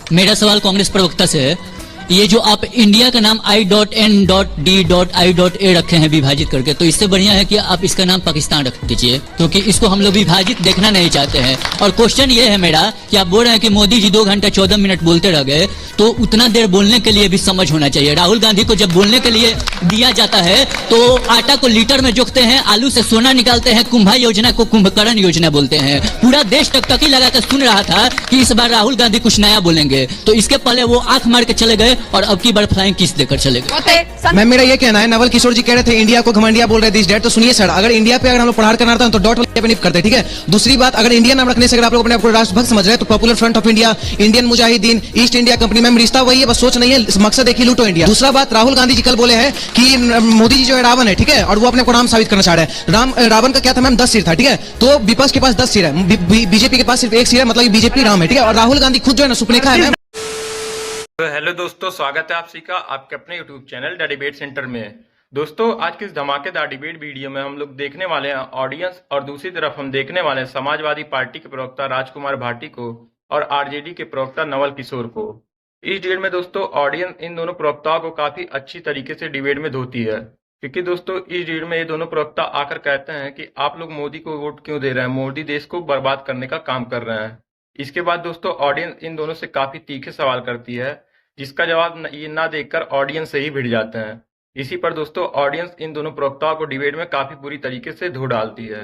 मेरा सवाल कांग्रेस प्रवक्ता से है, ये जो आप इंडिया का नाम I.N.D.I.A रखे हैं विभाजित करके, तो इससे बढ़िया है कि आप इसका नाम पाकिस्तान रख दीजिए, क्योंकि इसको हम लोग विभाजित देखना नहीं चाहते हैं। और क्वेश्चन ये है मेरा कि आप बोल रहे हैं कि मोदी जी 2 घंटा 14 मिनट बोलते रह गए, तो उतना देर बोलने के लिए भी समझ होना चाहिए। राहुल गांधी को जब बोलने के लिए दिया जाता है तो आटा को लीटर में जोखते हैं, आलू से सोना निकालते हैं, कुंभा योजना को कुंभकर्ण योजना बोलते हैं। पूरा देश टकटकी लगाकर सुन रहा था कि इस बार राहुल गांधी कुछ नया बोलेंगे, तो इसके पहले वो आंख मार के चले गए और अब की बार फ्लाइंग किस देकर चले गए। मैम मेरा ये कहना है, नवल किशोर जी कह रहे थे इंडिया को घमंडिया बोल रहे दिस डेट, तो सुनिए सर, अगर इंडिया पे अगर हम लोग प्रहार करना था तो डॉट वाले पे नहीं करते, ठीक है। दूसरी बात, अगर इंडिया नाम रखने से अगर आप लोग अपने आपको राष्ट्रभक्त समझ रहे हैं तो popular front of India, Indian Mujahideen, east India company, ma'am रिश्ता वही है, बस सोच नहीं है, मकसद एक ही, लूटो इंडिया। दूसरा बात, राहुल गांधी जी कल बोले हैं कि मोदी जी जो है रावण है, ठीक है, और वो अपने को राम साबित करना चाह रहे हैं। रावण का क्या था मैम, 10 सिर था, ठीक है, तो विपक्ष के पास 10 सिर है, बीजेपी के पास सिर्फ 1 सिर है, मतलब बीजेपी राम है, ठीक है। और राहुल गांधी खुद जो है ना सुपनेखा है। तो हेलो दोस्तों, स्वागत है आप सभी का आपके अपने YouTube channel the debate centre में। दोस्तों, आज की इस धमाकेदार डिबेट वीडियो में हम लोग देखने वाले हैं ऑडियंस, और दूसरी तरफ हम देखने वाले हैं समाजवादी पार्टी के प्रवक्ता राजकुमार भाटी को और आरजेडी के प्रवक्ता नवल किशोर को। इस डिबेट में दोस्तों ऑडियंस इन दोनों प्रवक्ताओं को काफी अच्छी तरीके से डिबेट में धोती है, क्योंकि दोस्तों इस डिबेट में ये दोनों प्रवक्ता आकर कहते हैं कि आप लोग मोदी को वोट क्यों दे रहे हैं, मोदी देश को बर्बाद करने का काम कर रहे हैं। इसके बाद दोस्तों ऑडियंस इन दोनों से काफी तीखे सवाल करती है, जिसका जवाब ये ना देखकर ऑडियंस से ही भिड़ जाते हैं। इसी पर दोस्तों ऑडियंस इन दोनों प्रवक्ताओं को डिबेट में काफी बुरी तरीके से धो डालती है।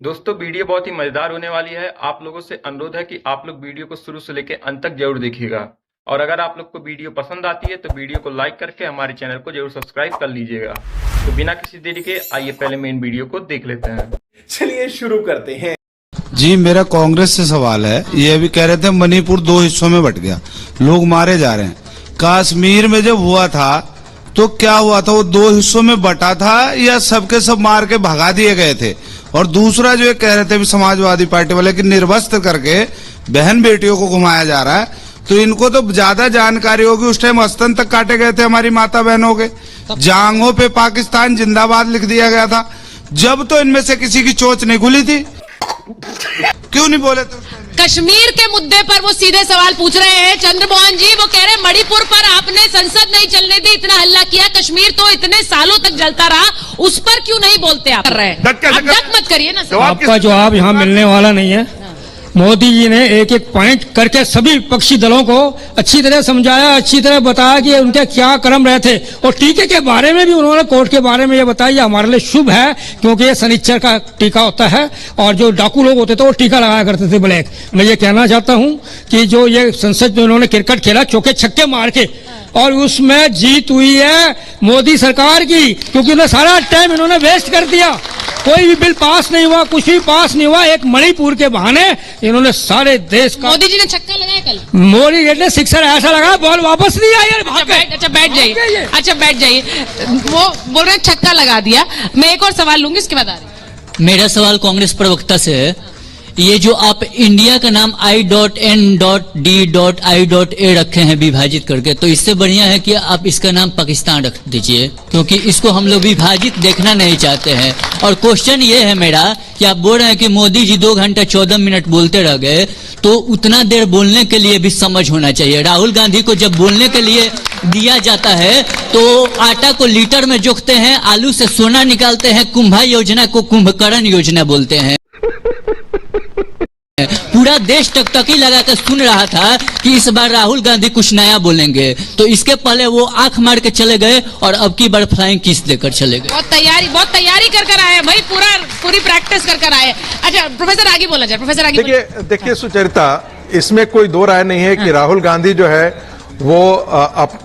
दोस्तों वीडियो बहुत ही मजेदार होने वाली है, आप लोगों से अनुरोध है कि आप लोग वीडियो को शुरू से लेकर अंत तक जरूर देखिएगा, और अगर आप लोग को वीडियो पसंद आती है तो वीडियो को लाइक करके हमारे चैनल को जरूर सब्सक्राइब कर लीजिएगा। तो बिना किसी देरी के आइए पहले मेन वीडियो को देख लेते हैं। चलिए शुरू करते हैं। जी, मेरा कांग्रेस से सवाल है, ये भी कह रहे थे मणिपुर 2 हिस्सों में बट गया, लोग मारे जा रहे हैं। कश्मीर में जब हुआ था तो क्या हुआ था, वो 2 हिस्सों में बटा था या सबके सब मार के भगा दिए गए थे? और दूसरा जो ये कह रहे थे भी समाजवादी पार्टी वाले कि निर्वस्त्र करके बहन बेटियों को घुमाया जा रहा है, तो इनको तो ज्यादा जानकारी होगी। उस टाइम अस्तन तक काटे गए थे हमारी माता बहनों के, जांघों पे पाकिस्तान जिंदाबाद लिख दिया गया था, जब तो इनमें से किसी की चोंच नहीं खुली थी। क्यों नहीं बोले थे? कश्मीर के मुद्दे पर वो सीधे सवाल पूछ रहे हैं चंद्रमोहन जी। वो कह रहे हैं मणिपुर पर आपने संसद नहीं चलने दी, इतना हल्ला किया, कश्मीर तो इतने सालों तक जलता रहा, उस पर क्यों नहीं बोलते आप? कर रहे हैं, डक मत करिए ना। आपका जवाब यहाँ मिलने वाला नहीं है। मोदी जी ने एक एक पॉइंट करके सभी विपक्षी दलों को अच्छी तरह समझाया, अच्छी तरह बताया कि उनके क्या कर्म रहे थे, और टीके के बारे में भी उन्होंने कोर्ट के बारे में ये बताया हमारे लिए शुभ है, क्योंकि ये शनिचर का टीका होता है, और जो डाकू लोग होते थे वो टीका लगाया करते थे ब्लैक। मैं ये कहना चाहता हूँ कि जो ये संसद में उन्होंने क्रिकेट खेला चौके छक्के मार के, और उसमें जीत हुई है मोदी सरकार की, क्योंकि उन्हें सारा टाइम इन्होंने वेस्ट कर दिया, कोई भी बिल पास नहीं हुआ, कुछ भी पास नहीं हुआ। एक मणिपुर के बहाने इन्होंने सारे देश का। मोदी जी ने छक्का लगाया कल, मोदी जी ने सिक्सर ऐसा लगाया बॉल वापस नहीं आया। अच्छा बैठ जाइए, अच्छा बैठ जाइए। वो बोल रहे हैं छक्का लगा दिया। मैं एक और सवाल लूंगी, इसके बाद आ रही। मेरा सवाल कांग्रेस प्रवक्ता से है, ये जो आप इंडिया का नाम I.N.D.I.A रखे हैं विभाजित करके, तो इससे बढ़िया है कि आप इसका नाम पाकिस्तान रख दीजिए, क्योंकि इसको हम लोग विभाजित देखना नहीं चाहते हैं। और क्वेश्चन ये है मेरा कि आप बोल रहे हैं कि मोदी जी 2 घंटा 14 मिनट बोलते रह गए, तो उतना देर बोलने के लिए भी समझ होना चाहिए। राहुल गांधी को जब बोलने के लिए दिया जाता है तो आटा को लीटर में जोखते हैं, आलू से सोना निकालते हैं, कुंभा योजना को कुंभकर्ण योजना बोलते हैं। पूरा देश टकटकी लगाकर सुन रहा था कि इस बार राहुल गांधी कुछ नया बोलेंगे, तो इसके पहले वो आंख मार के चले गए और अब की बार फ्लाइंग किस देकर चले गए। बहुत तैयारी कर आए भाई, पूरी प्रैक्टिस कर आए। अच्छा प्रोफेसर आगे बोला जाए, प्रोफेसर आगे। देखिए सुचरिता, इसमें कोई दो राय नहीं है कि राहुल गांधी जो है वो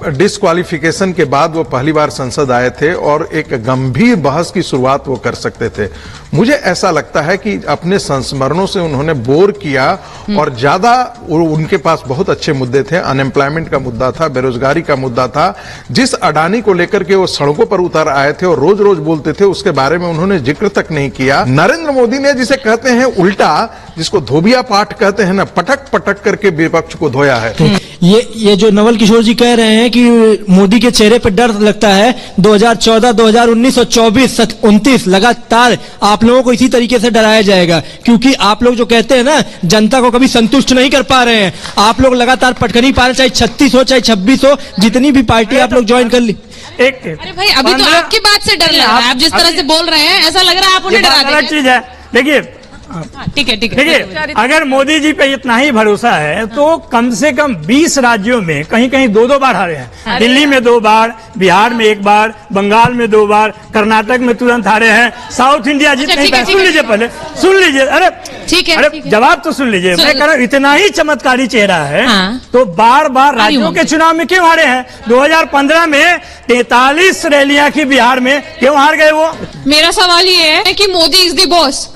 डिस्क्वालिफिकेशन के बाद वो पहली बार संसद आए थे और एक गंभीर बहस की शुरुआत वो कर सकते थे। मुझे ऐसा लगता है कि अपने संस्मरणों से उन्होंने बोर किया, और ज्यादा उनके पास बहुत अच्छे मुद्दे थे। अनएम्प्लॉयमेंट का मुद्दा था, बेरोजगारी का मुद्दा था, जिस अडानी को लेकर के वो सड़कों पर उतर आए थे और रोज रोज बोलते थे, उसके बारे में उन्होंने जिक्र तक नहीं किया। नरेंद्र मोदी ने जिसे कहते हैं उल्टा, जिसको धोबिया पाठ कहते हैं ना, पटक पटक करके विपक्ष को धोया है। ये जो नवल किशोर जी कह रहे हैं कि मोदी के चेहरे पर डर लगता है, 2014, 2019 और 24, 29 लगातार आप लोगों को इसी तरीके से डराया जाएगा, क्योंकि आप लोग जो कहते हैं ना जनता को कभी संतुष्ट नहीं कर पा रहे हैं। आप लोग लगातार पटक नहीं पा रहे, चाहे 36 हो चाहे 26 हो, जितनी भी पार्टी आप लोग ज्वाइन कर ली। अरे भाई अभी तो आपकी बात से डर लग रहा है, आप जिस तरह से बोल रहे हैं ऐसा लग रहा है आप उन्हें डरा देंगे। अलग चीज है। देखिए ठीक है देखिए, अगर मोदी जी पे इतना ही भरोसा है तो कम से कम 20 राज्यों में कहीं कहीं 2-2 बार हारे हैं। दिल्ली में 2 बार, बिहार में 1 बार, बंगाल में 2 बार, कर्नाटक में तुरंत हारे हैं। साउथ इंडिया जितने सुन लीजिए, पहले सुन लीजिए। अरे ठीक है, अरे जवाब तो सुन लीजिए। मैं कह रहा हूँ इतना ही चमत्कारी चेहरा है तो बार बार राज्यों के चुनाव में क्यों हारे हैं? 2015 में 43 रैलियां की बिहार में, क्यों हार गए वो? मेरा सवाल ये है कि Modi is the boss,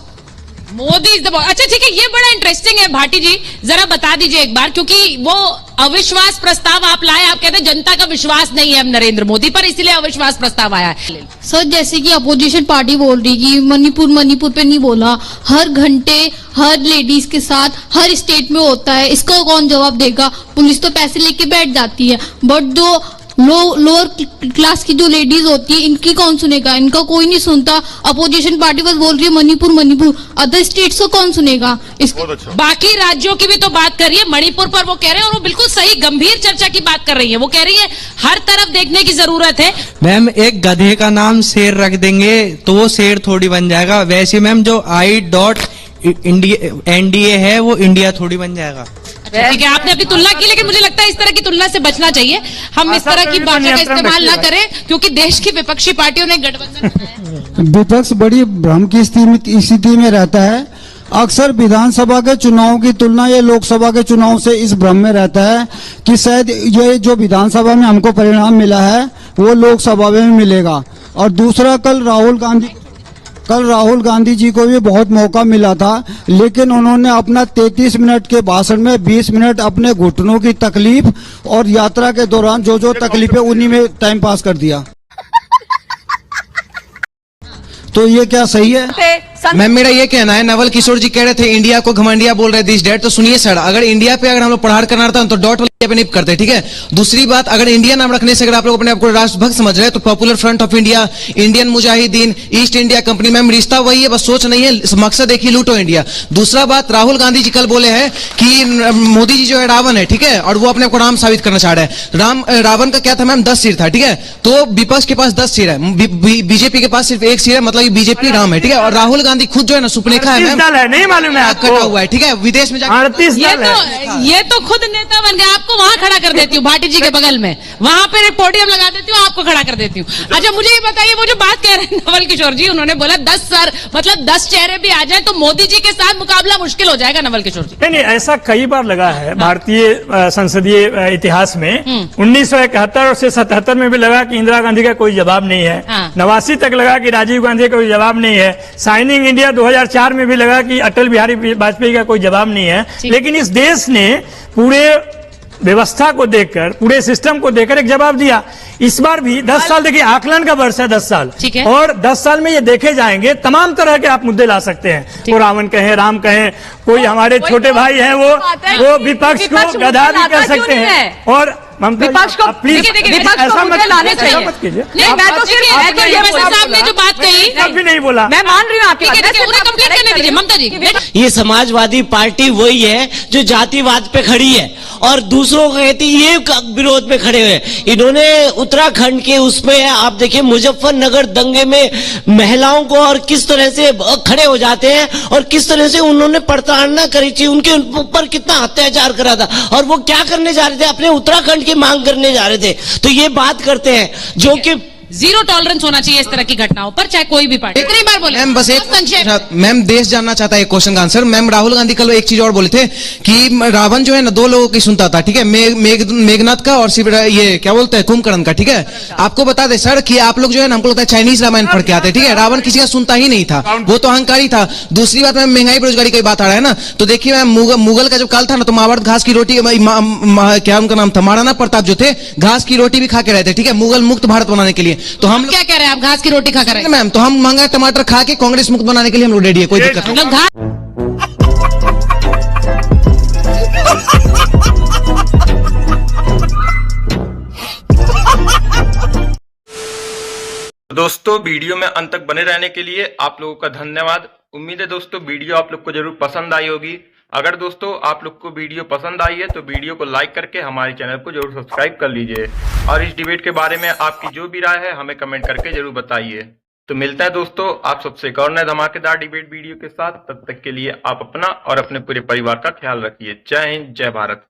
Modi is the boss. अच्छा ठीक है, ये बड़ा इंटरेस्टिंग है। भाटी जी जरा बता दीजिए एक बार, क्योंकि वो अविश्वास प्रस्ताव आप लाए, आप कहते हैं जनता का विश्वास नहीं है अब नरेंद्र मोदी पर, इसलिए अविश्वास प्रस्ताव आया है। सर जैसे कि अपोजिशन पार्टी बोल रही कि मणिपुर पे नहीं बोला, हर घंटे हर लेडीज के साथ हर स्टेट में होता है, इसका कौन जवाब देगा? पुलिस तो पैसे लेके बैठ जाती है, बट जो लोअर क्लास की जो लेडीज होती है इनकी कौन सुनेगा? इनका कोई नहीं सुनता। अपोजिशन पार्टी बस बोल रही है मणिपुर, अदर स्टेट्स को कौन सुनेगा? बाकी राज्यों की भी तो बात कर रही है, मणिपुर पर वो कह रहे हैं और वो बिल्कुल सही गंभीर चर्चा की बात कर रही है। वो कह रही है हर तरफ देखने की जरूरत है। मैम एक गधे का नाम शेर रख देंगे तो वो शेर थोड़ी बन जाएगा। वैसे मैम जो NDA है वो इंडिया थोड़ी बन जाएगा। ठीक है, आपने अपनी तुलना की, लेकिन मुझे लगता है इस तरह की तुलना से बचना चाहिए। हम इस तरह की भाषा का इस्तेमाल ना करें, क्योंकि देश की विपक्षी पार्टियों ने गठबंधन बनाया। विपक्ष बड़ी भ्रम की स्थिति में रहता है। अक्सर विधानसभा के चुनाव की तुलना ये लोकसभा के चुनाव से इस भ्रम में रहता है कि शायद ये जो विधानसभा में हमको परिणाम मिला है वो लोकसभा में मिलेगा। और दूसरा, कल राहुल गांधी जी को भी बहुत मौका मिला था, लेकिन उन्होंने अपना 33 मिनट के भाषण में 20 मिनट अपने घुटनों की तकलीफ और यात्रा के दौरान जो तकलीफें उन्हीं में टाइम पास कर दिया। तो ये क्या सही है? मैम मेरा ये कहना है, नवल किशोर जी कह रहे थे इंडिया को घमंडिया बोल रहे दिस डेट, तो सुनिए सर, अगर इंडिया पे अगर हम लोग प्रहार करना रहता तो डॉट पे नहीं करते, ठीक है। दूसरी बात, अगर इंडिया नाम रखने से अगर आप लोग अपने आपको राष्ट्रभक्त समझ रहे हैं तो popular front of India, Indian Mujahideen, east India company, ma'am रिश्ता वही है, बस सोच नहीं है, मकसद एक ही, लूटो इंडिया। दूसरा बात, राहुल गांधी जी कल बोले हैं कि मोदी जी जो है रावण है, ठीक है, और वो अपने आपको राम साबित करना चाह रहे हैं। रावण का क्या था मैम? 10 सिर था, ठीक है। तो विपक्ष के पास 10 सिर है, बीजेपी के पास सिर्फ 1 सिर है, मतलब बीजेपी राम है, ठीक है। और राहुल गांधी खुद जो है ना सुपनेखा है मैम, नहीं मालूम है, कटा हुआ है, ठीक है, विदेश में ये तो खुद नेता बन गया। आपको वहां खड़ा कर देती हूँ, भाटी जी के बगल में, वहां पर एक पोडियम लगा देती हूँ, आपको खड़ा कर देती हूँ। अच्छा मुझे ये बताइए, वो जो बात कह रहे हैं नवल किशोर जी, उन्होंने बोला 10 सर, मतलब 10 चेहरे भी आ जाए तो मोदी जी के साथ मुकाबला मुश्किल हो जाएगा। नवल किशोर जी नहीं, ऐसा कई बार लगा है भारतीय संसदीय इतिहास में। 1971 से 77 में भी लगा कि इंदिरा गांधी का कोई जवाब नहीं है। 89 तक लगा कि राजीव गांधी का कोई जवाब नहीं है। साइनिंग इंडिया 2004 में भी लगा कि अटल बिहारी वाजपेयी का कोई जवाब नहीं है। लेकिन इस देश ने पूरे व्यवस्था को देखकर, पूरे सिस्टम को देखकर एक जवाब दिया। इस बार भी 10 साल, देखिए आकलन का वर्ष है 10 साल, और 10 साल में ये देखे जाएंगे, तमाम तरह के आप मुद्दे ला सकते हैं। वो रावण कहें, राम कहें, कोई हमारे छोटे भाई हैं वो विपक्ष को गधा भी कर सकते हैं। और विपक्ष को प्लीज ऐसा मत लाने चाहिए। नहीं, मैं तो सिर्फ साहब ने जो बात कही भी नहीं बोला, मैं मान रही हूँ आपकी, पूरा कंप्लीट करने दीजिए ममता जी। ये समाजवादी पार्टी वही है जो जातिवाद पे खड़ी है और दूसरों को कहती ये विरोध पे खड़े हुए। इन्होंने उत्तराखंड के उसमें आप देखिए मुजफ्फरनगर दंगे में महिलाओं को और किस तरह से खड़े हो जाते हैं और किस तरह से उन्होंने प्रताड़ना करी थी, उनके ऊपर कितना अत्याचार करा था, और वो क्या करने जा रहे थे? अपने उत्तराखंड की मांग करने जा रहे थे। तो ये बात करते हैं जो कि जीरो टॉलरेंस होना चाहिए इस तरह की घटनाओं पर, चाहे कोई भी पार्टी। कितनी बार बोले मैम? बस एक मैम देश जानना चाहता है क्वेश्चन का आंसर। मैम राहुल गांधी कल एक चीज और बोले थे कि रावण जो है ना 2 लोगों की सुनता था, ठीक है, मेघनाथ का और ये क्या बोलते हैं कुंभकर्ण का, ठीक है। आपको बता दे सर कि आप लोग जो है ना, हमको लगता है चाइनीज रामायण पढ़ के आते, ठीक है। रावण किसी का सुनता ही नहीं था, वो तो अहंकारी था। दूसरी बात मैम, महंगाई बेरोजगारी की बात आ रहा है ना, तो देखिए मैम मुगल का जब काल था ना तो महाभारत घास की रोटी, क्या उनका नाम था, महाराणा प्रताप जो थे घास की रोटी भी खा के रहते, ठीक है, मुगल मुक्त भारत बनाने के लिए। तो हम क्या कह रहे हैं आप? घास की रोटी खा कर मैम, तो हम महंगा टमाटर खा के कांग्रेस मुक्त बनाने के लिए हम लोग रेडी है, कोई दिक्कत नहीं। दोस्तों वीडियो में अंत तक बने रहने के लिए आप लोगों का धन्यवाद। उम्मीद है दोस्तों वीडियो आप लोग को जरूर पसंद आई होगी। अगर दोस्तों आप लोग को वीडियो पसंद आई है तो वीडियो को लाइक करके हमारे चैनल को जरूर सब्सक्राइब कर लीजिए और इस डिबेट के बारे में आपकी जो भी राय है हमें कमेंट करके जरूर बताइए। तो मिलता है दोस्तों आप सबसे एक और नए धमाकेदार डिबेट वीडियो के साथ। तब तक के लिए आप अपना और अपने पूरे परिवार का ख्याल रखिए। जय हिंद, जय भारत।